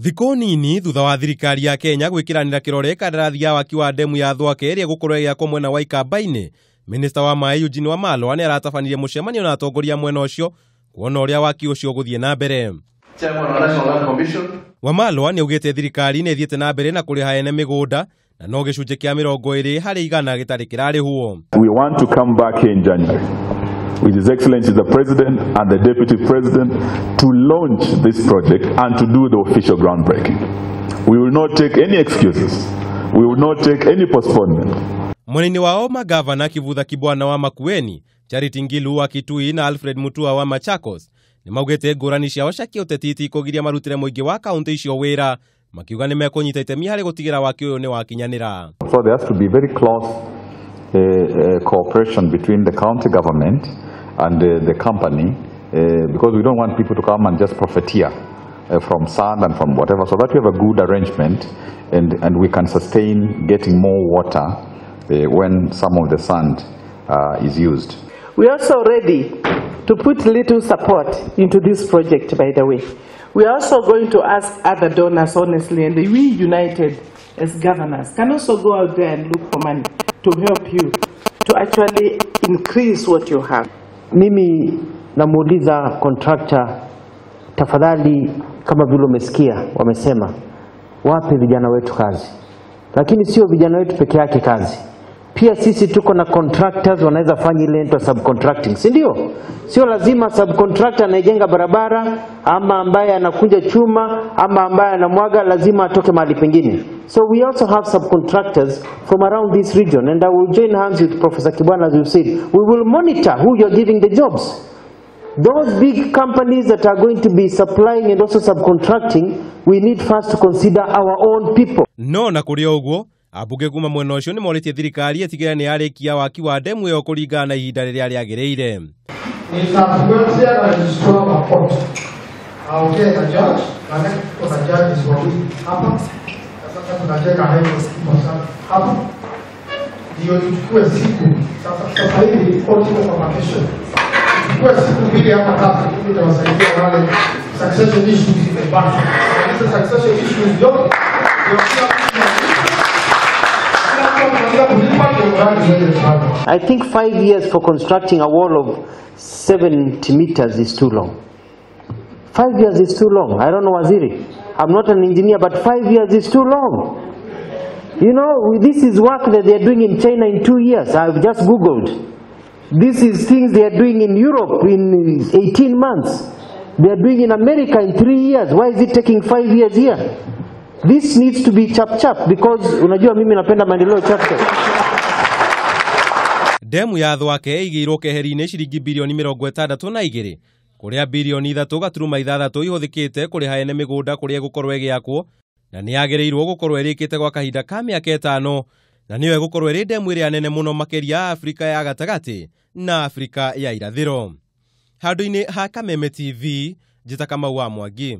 Thikũ nini thutha wa thirikari ya Kenya gwĩkĩranĩra kĩrore kandarathi ya waki wa ndemu ya Thwake ĩrĩa gũkorwo ĩgĩakwo mwena wa Ikamba-inĩ, Minista wa Maĩ Eugene Wamalwa nĩ aratabanirie mũcemanio na atongoria mwena ũcio kuona ũrĩa waki ũcio gũthiĩ na mbere. Wamalwa nĩ augĩte thirikari nĩ ĩthiĩte na mbere na kũrĩha ene mĩgũnda na no gĩcunjĩ kĩa 20% gĩtarĩ kĩrarĩhwo. We want to come back here in January with His Excellency the President and the Deputy President to launch this project and to do the official groundbreaking. We will not take any excuses. We will not take any postponement. Mwenini wao magavana Kivutha Kibwana wa Makueni, Charity Ngilu wa Kitui na Alfred Mutua wa Machakos nĩ maugĩte ngũrani ciao cia ũteti itikũgiria marutĩre mũingĩ wa kaunti icio wĩra, makiuga nĩ mekũnyita itemi harĩ gũtigĩra waki ũyũ nĩ wakinyanĩra. So there has to be very close cooperation between the county government and the company because we don't want people to come and just profiteer from sand and from whatever, so that we have a good arrangement and we can sustain getting more water when some of the sand is used. We are also ready to put little support into this project, by the way. We are also going to ask other donors, honestly, and we united as governors can also go out there and look for money to help you to actually increase what you have. Mimi namuuliza contractor, tafadhali, kama vile umesikia wamesema wape vijana wetu kazi, lakini sio vijana wetu peke yake kazi. Pia sisi tuko na contractors wanaweza fanya ile into subcontracting, si ndio? Sio lazima subcontractor anajenga barabara ama ambaye anakunja chuma ama ambaye anamwaga lazima atoke mahali pengine. So we also have subcontractors from around this region, and I will join hands with Professor Kibwana, as you said. We will monitor who you're giving the jobs. Those big companies that are going to be supplying and also subcontracting, we need first to consider our own people. No na kũrĩ ũguo, ambunge kuma mwena ũcio nĩ morĩtie thirikari ĩtigĩre nĩ yarĩkia waki wa ndemu ĩyo kũringana na ihinda rĩrĩa rĩagĩrĩire. I think 5 years for constructing a wall of 70 meters is too long. 5 years is too long. I don't know, Waziri. I'm not an engineer, but 5 years is too long. You know, this is work that they are doing in China in 2 years. I've just Googled. This is things they are doing in Europe in 18 months. They are doing in America in 3 years. Why is it taking 5 years here? This needs to be chap because unajua mimi napenda maendeleo chap. Demu ya Thwake ĩigĩirwo keheri-inĩ ciringi bilioni 62 kũrĩa bilioni 3.6 ihũthĩkĩte kũrĩha ene mĩgũnda kũrĩa gũkorwo ĩgĩakwo na nĩ yagĩrĩirwo gũkorwo ĩrĩkĩte gwa kahinda ka mĩaka 5 na nĩyo ĩgũkorwo ĩrĩ demu ĩrĩa nene mũno makĩria Afrika ya gatagatĩ na Afrika ya irathĩro. Handũ-inĩ ha Kameme TV, njĩta Kamau wa Mwangi.